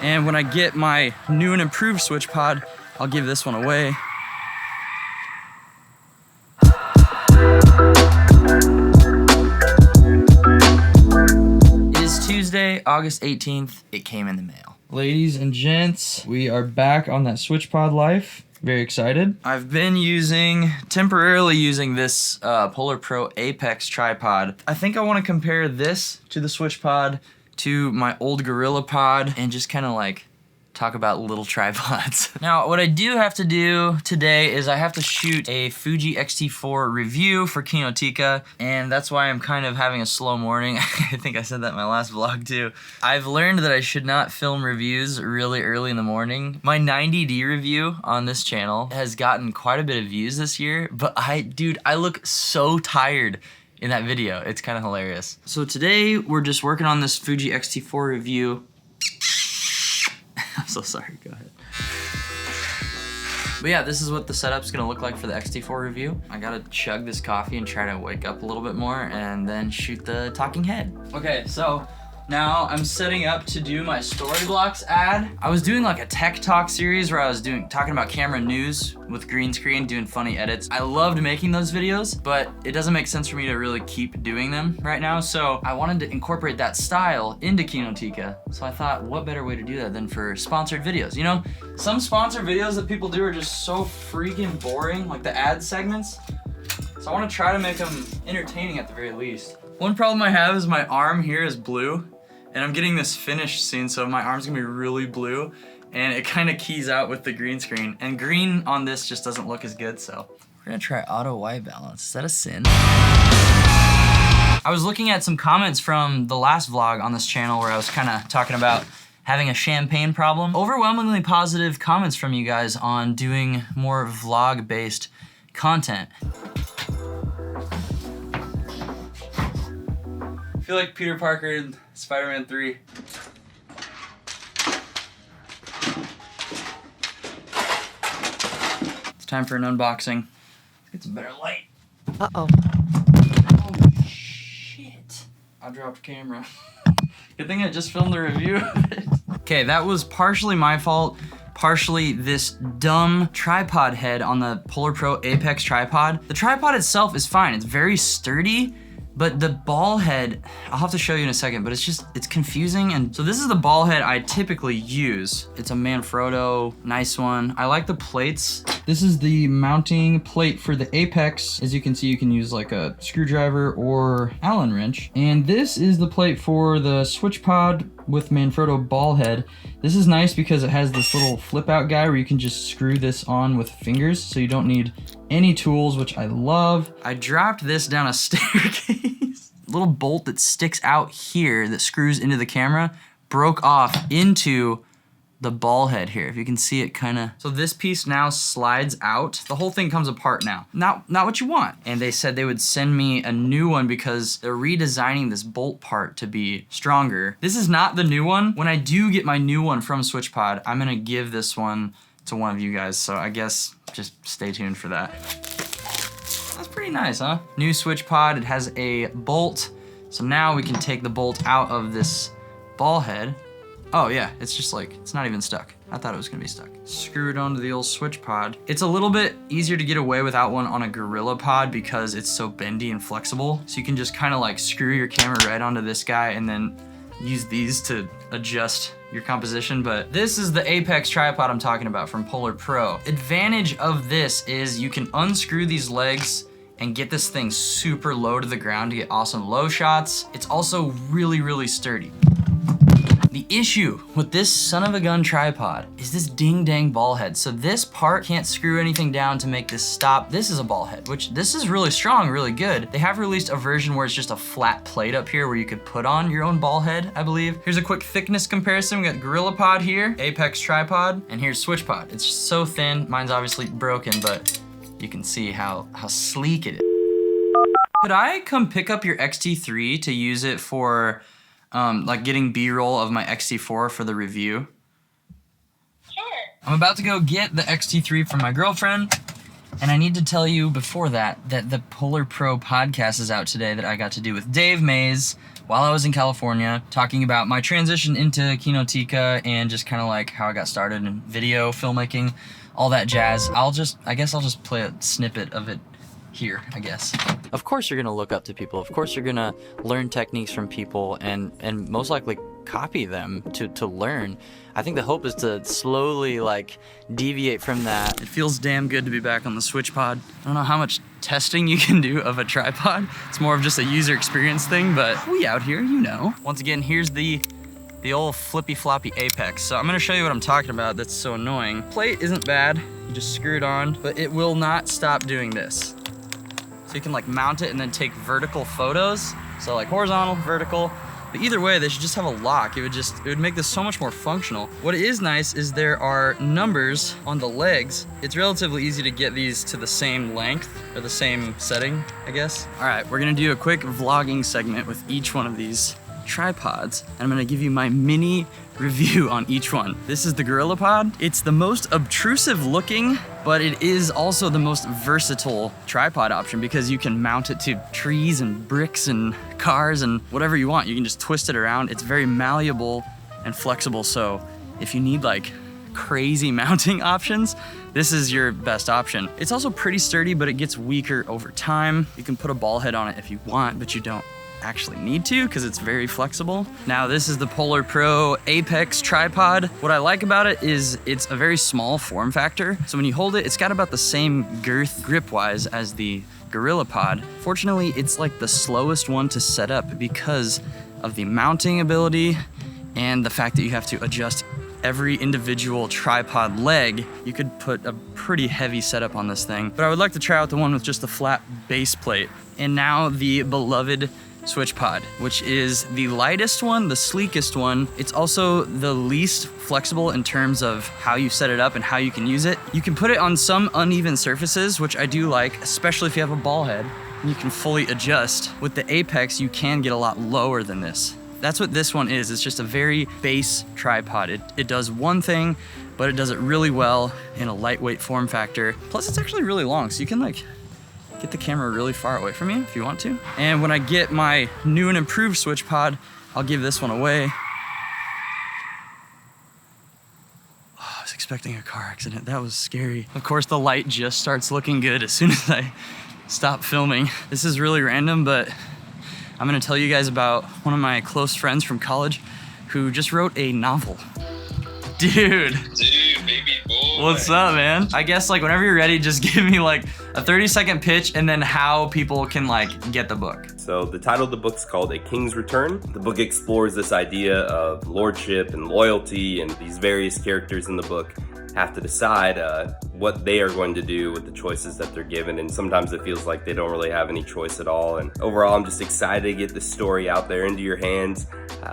And when I get my new and improved Switchpod, I'll give this one away. It is Tuesday, August 18th. It came in the mail. Ladies and gents, we are back on that Switchpod life. Very excited. I've been temporarily using this Polar Pro Apex tripod. I think I want to compare this to the Switchpod to my old Gorilla Pod and just kind of like talk about little tripods. Now, what I do have to do today is I have to shoot a Fuji XT4 review for Kinotika, and that's why I'm kind of having a slow morning. I think I said that in my last vlog too. I've learned that I should not film reviews really early in the morning. My 90D review on this channel has gotten quite a bit of views this year, but dude, I look so tired in that video. It's kind of hilarious. So today we're just working on this Fuji XT4 review. I'm so sorry, go ahead. But yeah, this is what the setup's gonna look like for the XT4 review. I gotta chug this coffee and try to wake up a little bit more and then shoot the talking head. Okay, so now I'm setting up to do my Storyblocks ad. I was doing like a tech talk series where I was talking about camera news with green screen, doing funny edits. I loved making those videos, but it doesn't make sense for me to really keep doing them right now. So I wanted to incorporate that style into Kinotika. So I thought, what better way to do that than for sponsored videos? You know, some sponsored videos that people do are just so freaking boring, like the ad segments. So I want to try to make them entertaining at the very least. One problem I have is my arm here is blue. And I'm getting this finished soon, so my arm's gonna be really blue, and it kind of keys out with the green screen. And green on this just doesn't look as good, so. We're gonna try auto white balance. Is that a sin? I was looking at some comments from the last vlog on this channel where I was kind of talking about having a champagne problem. Overwhelmingly positive comments from you guys on doing more vlog-based content. I feel like Peter Parker in Spider-Man 3. It's time for an unboxing. Let's get some better light. Uh-oh. Oh, shit. I dropped camera. Good thing I just filmed the review of it. Okay, that was partially my fault. Partially this dumb tripod head on the Polar Pro Apex tripod. The tripod itself is fine. It's very sturdy. But the ball head, I'll have to show you in a second, but it's confusing. And so this is the ball head I typically use. It's a Manfrotto, nice one. I like the plates. This is the mounting plate for the Apex. As you can see, you can use like a screwdriver or Allen wrench. And this is the plate for the Switchpod with Manfrotto ball head. This is nice because it has this little flip out guy where you can just screw this on with fingers, so you don't need any tools, which I love. I dropped this down a staircase. Little bolt that sticks out here that screws into the camera broke off into the ball head here. If you can see it kinda. So this piece now slides out. The whole thing comes apart now. Not what you want. And they said they would send me a new one because they're redesigning this bolt part to be stronger. This is not the new one. When I do get my new one from Switchpod, I'm gonna give this one to one of you guys. So I guess just stay tuned for that. That's pretty nice, huh? New Switchpod, it has a bolt. So now we can take the bolt out of this ball head. Oh yeah, it's just like, it's not even stuck. I thought it was gonna be stuck. Screw it onto the old Switchpod. It's a little bit easier to get away without one on a Gorilla Pod because it's so bendy and flexible. So you can just kind of like screw your camera right onto this guy and then use these to adjust your composition. But this is the Apex tripod I'm talking about from Polar Pro. Advantage of this is you can unscrew these legs and get this thing super low to the ground to get awesome low shots. It's also really, really sturdy. The issue with this son of a gun tripod is this ding dang ball head. So this part can't screw anything down to make this stop. This is a ball head, which this is really strong, really good. They have released a version where it's just a flat plate up here where you could put on your own ball head, I believe. Here's a quick thickness comparison. We got Gorilla Pod here, Apex tripod, and here's Switchpod. It's just so thin. Mine's obviously broken, but you can see how sleek it is. Could I come pick up your XT3 to use it for like getting B-roll of my XT4 for the review? Sure. I'm about to go get the XT3 from my girlfriend, And I need to tell you before that the Polar Pro podcast is out today that I got to do with Dave Mays while I was in California, talking about my transition into Kinotika and just kind of like how I got started in video filmmaking, all that jazz. I guess I'll just play a snippet of it here, I guess. Of course you're gonna look up to people. Of course you're gonna learn techniques from people and most likely copy them to learn. I think the hope is to slowly like deviate from that. It feels damn good to be back on the Switchpod. I don't know how much testing you can do of a tripod. It's more of just a user experience thing, but we out here, you know. Once again, here's the old flippy floppy apex. So I'm gonna show you what I'm talking about that's so annoying. Plate isn't bad, you just screw it on, but it will not stop doing this. So you can like mount it and then take vertical photos. So like horizontal, vertical, but either way, they should just have a lock. It would make this so much more functional. What is nice is there are numbers on the legs. It's relatively easy to get these to the same length or the same setting, I guess. All right, we're gonna do a quick vlogging segment with each one of these tripods, and I'm gonna give you my mini review on each one. This is the GorillaPod. It's the most obtrusive looking, but it is also the most versatile tripod option because you can mount it to trees and bricks and cars and whatever you want. You can just twist it around. It's very malleable and flexible, so if you need like crazy mounting options, this is your best option. It's also pretty sturdy, but it gets weaker over time. You can put a ball head on it if you want, but you don't actually need to because it's very flexible. Now this is the Polar Pro Apex tripod. What I like about it is it's a very small form factor. So when you hold it, it's got about the same girth grip-wise as the GorillaPod. Fortunately, it's like the slowest one to set up because of the mounting ability and the fact that you have to adjust every individual tripod leg. You could put a pretty heavy setup on this thing, but I would like to try out the one with just the flat base plate. And now the beloved Switchpod, which is the lightest one, the sleekest one. It's also the least flexible in terms of how you set it up and how you can use it. You can put it on some uneven surfaces, which I do like, especially if you have a ball head, and you can fully adjust. With the Apex, you can get a lot lower than this. That's what this one is. It's just a very base tripod. It does one thing, but it does it really well in a lightweight form factor. Plus, it's actually really long, so you can like get the camera really far away from you if you want to. And when I get my new and improved Switchpod, I'll give this one away. Oh, I was expecting a car accident. That was scary. Of course, the light just starts looking good as soon as I stop filming. This is really random, but I'm gonna tell you guys about one of my close friends from college who just wrote a novel. Dude, baby boy. What's up, man? I guess like whenever you're ready, just give me like a 30-second pitch and then how people can like get the book. So the title of the book's called A King's Return. The book explores this idea of lordship and loyalty, and these various characters in the book have to decide what they are going to do with the choices that they're given, and sometimes it feels like they don't really have any choice at all. And overall, I'm just excited to get this story out there into your hands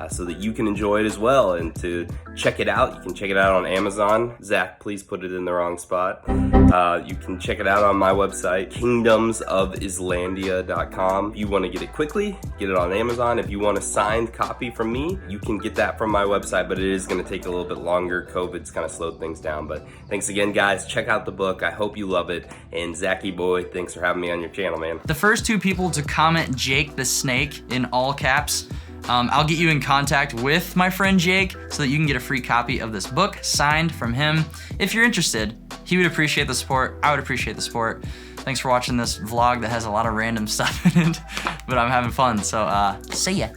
so that you can enjoy it as well. And to check it out, you can check it out on Amazon. Zach, please put it in the wrong spot. You can check it out on my website, kingdomsofislandia.com. If you want to get it quickly, get it on Amazon. If you want a signed copy from me, you can get that from my website, but it is going to take a little bit longer. COVID's kind of slowed things down, but thanks again, guys. Check out the book. I hope you love it. And Zachy boy, thanks for having me on your channel, man. The first two people to comment Jake the Snake in all caps, I'll get you in contact with my friend Jake so that you can get a free copy of this book signed from him. If you're interested, he would appreciate the support. I would appreciate the support. Thanks for watching this vlog that has a lot of random stuff in it, but I'm having fun, so see ya.